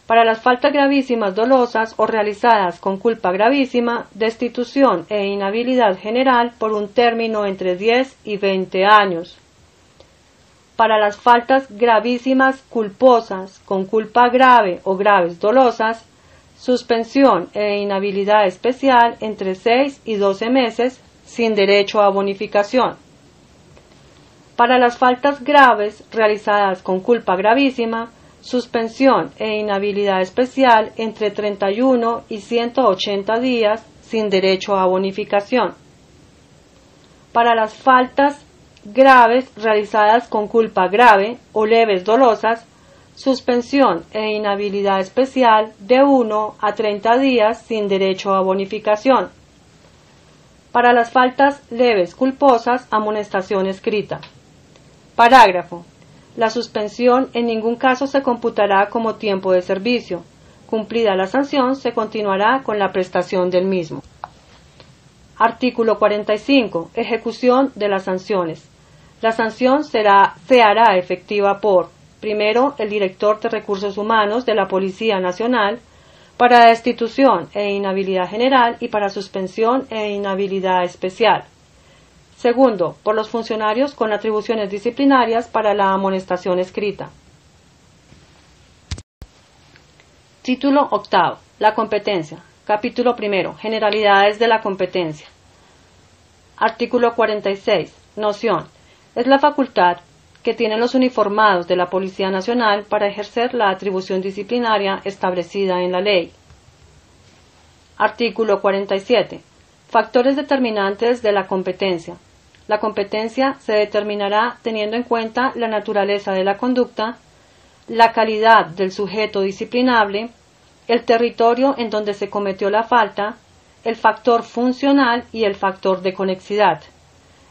Para las faltas gravísimas dolosas o realizadas con culpa gravísima, destitución e inhabilidad general por un término entre 10 y 20 años. Para las faltas gravísimas culposas con culpa grave o graves dolosas, suspensión e inhabilidad especial entre 6 y 12 meses, sin derecho a bonificación. Para las faltas graves realizadas con culpa gravísima, suspensión e inhabilidad especial entre 31 y 180 días, sin derecho a bonificación. Para las faltas graves realizadas con culpa grave o leves dolosas, suspensión e inhabilidad especial de 1 a 30 días, sin derecho a bonificación. Para las faltas leves culposas, amonestación escrita. Parágrafo. La suspensión en ningún caso se computará como tiempo de servicio. Cumplida la sanción, se continuará con la prestación del mismo. Artículo 45. Ejecución de las sanciones. La sanción se hará efectiva por, primero, el director de Recursos Humanos de la Policía Nacional, para destitución e inhabilidad general y para suspensión e inhabilidad especial. Segundo, por los funcionarios con atribuciones disciplinarias para la amonestación escrita. Título octavo. La competencia. Capítulo primero. Generalidades de la competencia. Artículo 46. Noción. Es la facultad que tienen los uniformados de la Policía Nacional para ejercer la atribución disciplinaria establecida en la ley. Artículo 47. Factores determinantes de la competencia. La competencia se determinará teniendo en cuenta la naturaleza de la conducta, la calidad del sujeto disciplinable, el territorio en donde se cometió la falta, el factor funcional y el factor de conexidad.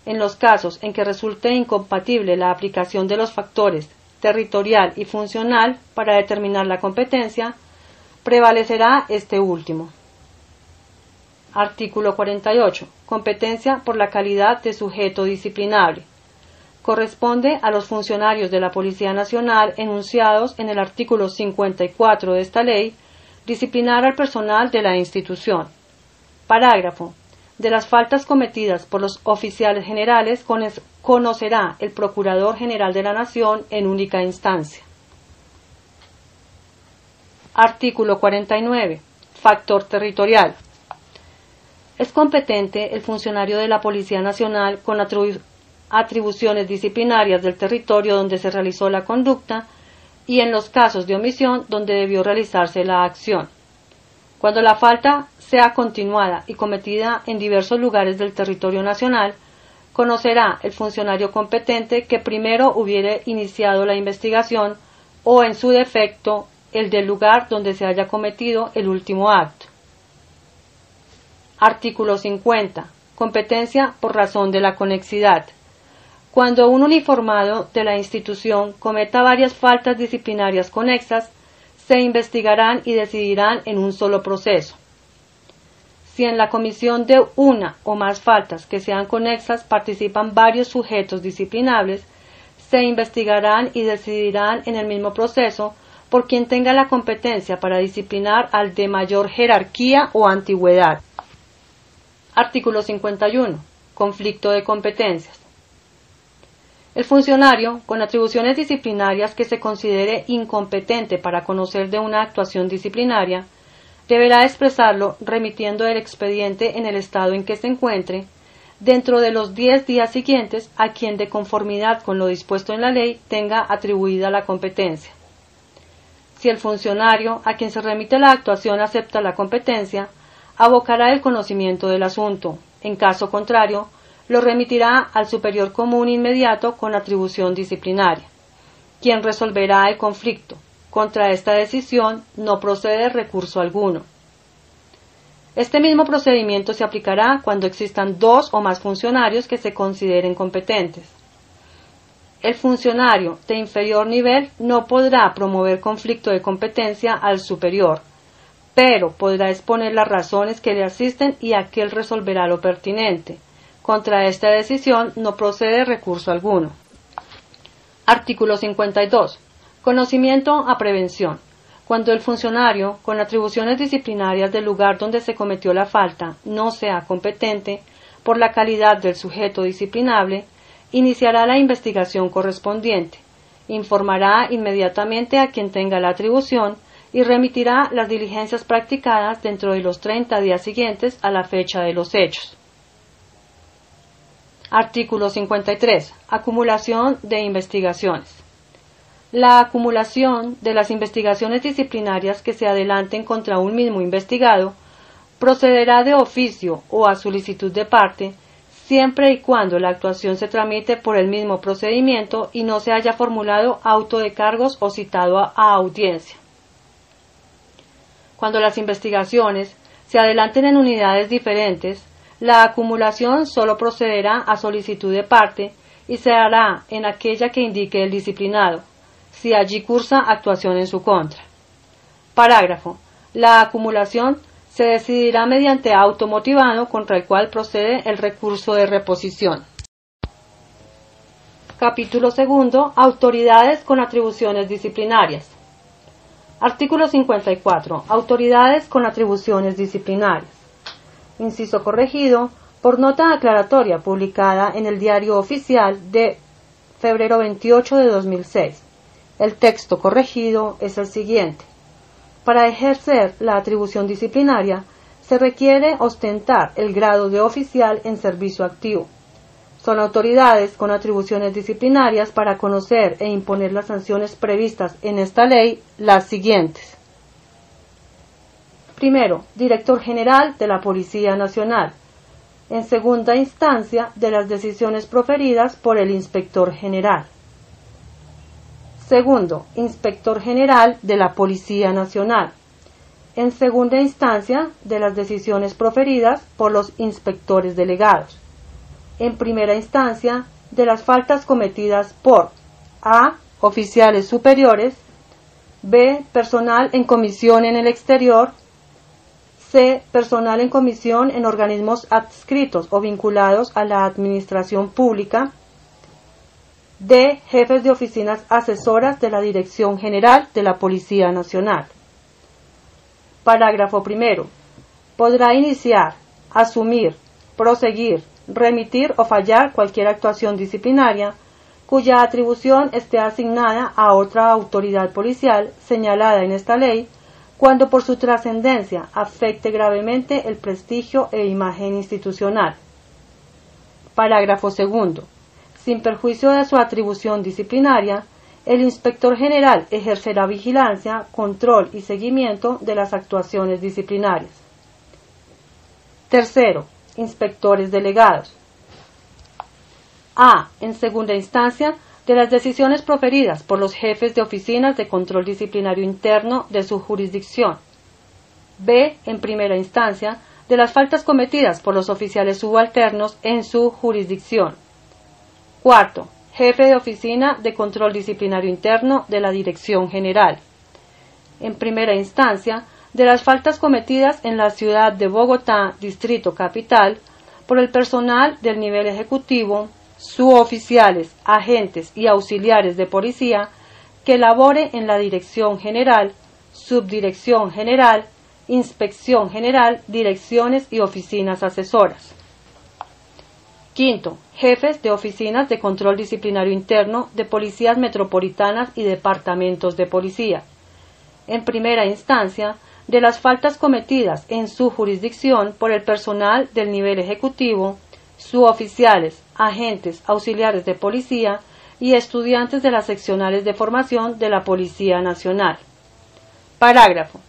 En los casos en que resulte incompatible la aplicación de los factores territorial y funcional para determinar la competencia, prevalecerá este último. Artículo 48. Competencia por la calidad de sujeto disciplinable. Corresponde a los funcionarios de la Policía Nacional enunciados en el artículo 54 de esta ley disciplinar al personal de la institución. Parágrafo. De las faltas cometidas por los oficiales generales conocerá el Procurador General de la Nación en única instancia. Artículo 49. Factor territorial. Es competente el funcionario de la Policía Nacional con atribuciones disciplinarias del territorio donde se realizó la conducta y en los casos de omisión donde debió realizarse la acción. Cuando la falta sea continuada y cometida en diversos lugares del territorio nacional, conocerá el funcionario competente que primero hubiere iniciado la investigación o, en su defecto, el del lugar donde se haya cometido el último acto. Artículo 50. Competencia por razón de la conexidad. Cuando un uniformado de la institución cometa varias faltas disciplinarias conexas, se investigarán y decidirán en un solo proceso. Si en la comisión de una o más faltas que sean conexas participan varios sujetos disciplinables, se investigarán y decidirán en el mismo proceso por quien tenga la competencia para disciplinar al de mayor jerarquía o antigüedad. Artículo 51. Conflicto de competencias. El funcionario, con atribuciones disciplinarias que se considere incompetente para conocer de una actuación disciplinaria, deberá expresarlo remitiendo el expediente en el estado en que se encuentre, dentro de los 10 días siguientes a quien de conformidad con lo dispuesto en la ley tenga atribuida la competencia. Si el funcionario a quien se remite la actuación acepta la competencia, abocará el conocimiento del asunto. En caso contrario, lo remitirá al superior común inmediato con atribución disciplinaria, quien resolverá el conflicto. Contra esta decisión no procede recurso alguno. Este mismo procedimiento se aplicará cuando existan 2 o más funcionarios que se consideren competentes. El funcionario de inferior nivel no podrá promover conflicto de competencia al superior, pero podrá exponer las razones que le asisten y aquél resolverá lo pertinente. Contra esta decisión no procede recurso alguno. Artículo 52. Conocimiento a prevención. Cuando el funcionario, con atribuciones disciplinarias del lugar donde se cometió la falta, no sea competente, por la calidad del sujeto disciplinable, iniciará la investigación correspondiente, informará inmediatamente a quien tenga la atribución y remitirá las diligencias practicadas dentro de los 30 días siguientes a la fecha de los hechos. Artículo 53. Acumulación de investigaciones. La acumulación de las investigaciones disciplinarias que se adelanten contra un mismo investigado procederá de oficio o a solicitud de parte, siempre y cuando la actuación se tramite por el mismo procedimiento y no se haya formulado auto de cargos o citado a audiencia. Cuando las investigaciones se adelanten en unidades diferentes, la acumulación solo procederá a solicitud de parte y se hará en aquella que indique el disciplinado, si allí cursa actuación en su contra. Parágrafo. La acumulación se decidirá mediante auto motivado contra el cual procede el recurso de reposición. Capítulo 2. Autoridades con atribuciones disciplinarias. Artículo 54. Autoridades con atribuciones disciplinarias. Inciso corregido por nota aclaratoria publicada en el Diario Oficial de febrero 28 de 2006. El texto corregido es el siguiente. Para ejercer la atribución disciplinaria, se requiere ostentar el grado de oficial en servicio activo. Son autoridades con atribuciones disciplinarias para conocer e imponer las sanciones previstas en esta ley las siguientes. Primero, Director General de la Policía Nacional. En segunda instancia, de las decisiones proferidas por el Inspector General. Segundo, Inspector General de la Policía Nacional. En segunda instancia, de las decisiones proferidas por los inspectores delegados. En primera instancia, de las faltas cometidas por a. Oficiales superiores, b. Personal en comisión en el exterior, c. Personal en comisión en organismos adscritos o vinculados a la administración pública, d. Jefes de oficinas asesoras de la Dirección General de la Policía Nacional. Parágrafo primero. Podrá iniciar, asumir, proseguir, remitir o fallar cualquier actuación disciplinaria cuya atribución esté asignada a otra autoridad policial señalada en esta ley cuando por su trascendencia afecte gravemente el prestigio e imagen institucional. Parágrafo segundo. Sin perjuicio de su atribución disciplinaria, el Inspector General ejercerá vigilancia, control y seguimiento de las actuaciones disciplinarias. Tercero, Inspectores delegados. A. En segunda instancia, de las decisiones proferidas por los jefes de oficinas de control disciplinario interno de su jurisdicción. B. En primera instancia, de las faltas cometidas por los oficiales subalternos en su jurisdicción. Cuarto, jefe de oficina de control disciplinario interno de la Dirección General. En primera instancia, de las faltas cometidas en la ciudad de Bogotá, Distrito Capital, por el personal del nivel ejecutivo, suboficiales, agentes y auxiliares de policía que labore en la Dirección General, Subdirección General, Inspección General, direcciones y oficinas asesoras. Quinto, jefes de oficinas de control disciplinario interno de policías metropolitanas y departamentos de policía. En primera instancia, de las faltas cometidas en su jurisdicción por el personal del nivel ejecutivo, suboficiales, agentes, auxiliares de policía y estudiantes de las seccionales de formación de la Policía Nacional. Parágrafo.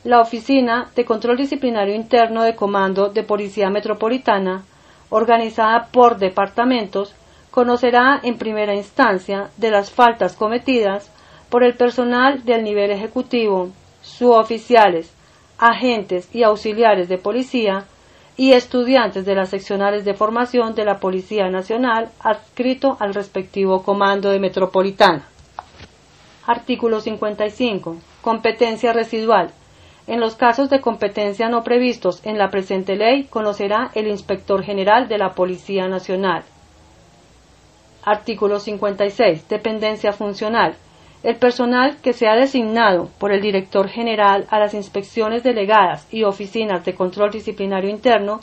La Oficina de Control Disciplinario Interno de Comando de Policía Metropolitana, organizada por departamentos, conocerá en primera instancia de las faltas cometidas por el personal del nivel ejecutivo, suboficiales, agentes y auxiliares de policía y estudiantes de las seccionales de formación de la Policía Nacional adscrito al respectivo comando de Metropolitana. Artículo 55. Competencia residual. En los casos de competencia no previstos en la presente ley, conocerá el Inspector General de la Policía Nacional. Artículo 56. Dependencia funcional. El personal que sea designado por el Director General a las inspecciones delegadas y oficinas de control disciplinario interno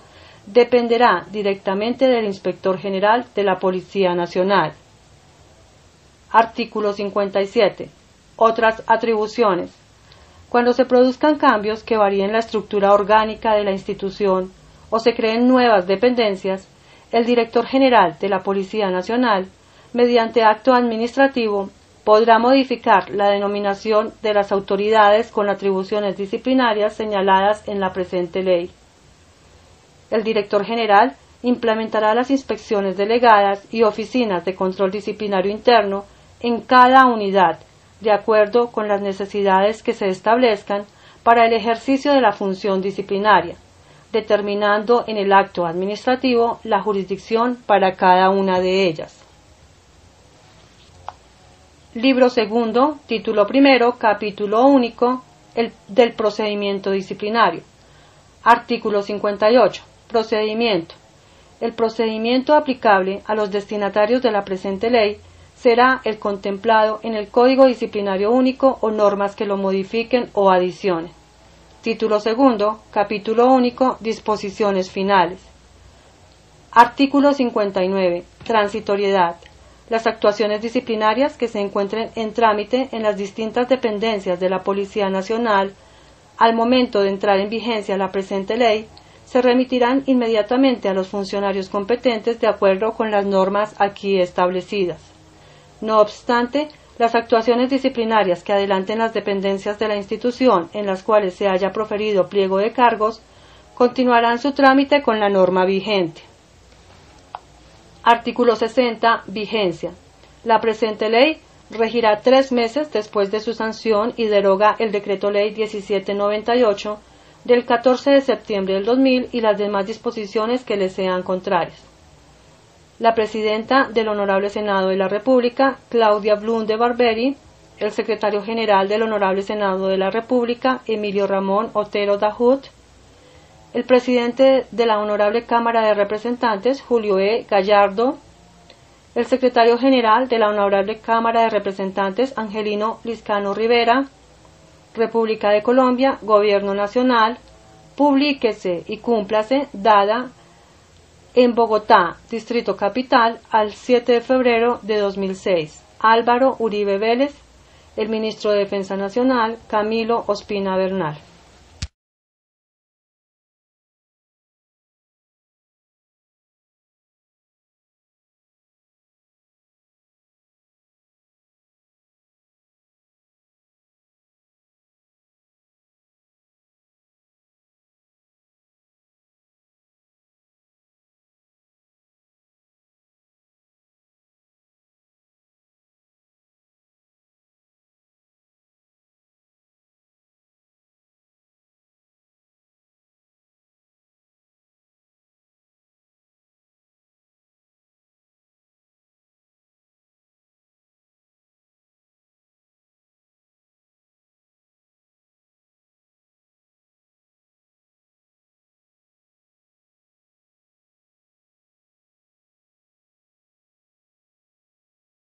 dependerá directamente del Inspector General de la Policía Nacional. Artículo 57. Otras atribuciones. Cuando se produzcan cambios que varíen la estructura orgánica de la institución o se creen nuevas dependencias, el Director General de la Policía Nacional, mediante acto administrativo, podrá modificar la denominación de las autoridades con atribuciones disciplinarias señaladas en la presente ley. El Director General implementará las inspecciones delegadas y oficinas de control disciplinario interno en cada unidad, de acuerdo con las necesidades que se establezcan para el ejercicio de la función disciplinaria, determinando en el acto administrativo la jurisdicción para cada una de ellas. Libro segundo, título primero, capítulo único del procedimiento disciplinario. Artículo 58. Procedimiento. El procedimiento aplicable a los destinatarios de la presente ley será el contemplado en el Código Disciplinario Único o normas que lo modifiquen o adicionen. Título segundo, capítulo único, disposiciones finales. Artículo 59. Transitoriedad. Las actuaciones disciplinarias que se encuentren en trámite en las distintas dependencias de la Policía Nacional al momento de entrar en vigencia la presente ley se remitirán inmediatamente a los funcionarios competentes de acuerdo con las normas aquí establecidas. No obstante, las actuaciones disciplinarias que adelanten las dependencias de la institución en las cuales se haya proferido pliego de cargos continuarán su trámite con la norma vigente. Artículo 60. Vigencia. La presente ley regirá 3 meses después de su sanción y deroga el Decreto Ley 1798 del 14 de septiembre del 2000 y las demás disposiciones que le sean contrarias. La Presidenta del Honorable Senado de la República, Claudia Blum de Barberi, el Secretario General del Honorable Senado de la República, Emilio Ramón Otero Dajut, el Presidente de la Honorable Cámara de Representantes, Julio E. Gallardo, el Secretario General de la Honorable Cámara de Representantes, Angelino Liscano Rivera, República de Colombia, Gobierno Nacional, publíquese y cúmplase, dada en Bogotá, Distrito Capital, al 7 de febrero de 2006. Álvaro Uribe Vélez, el Ministro de Defensa Nacional, Camilo Ospina Bernal.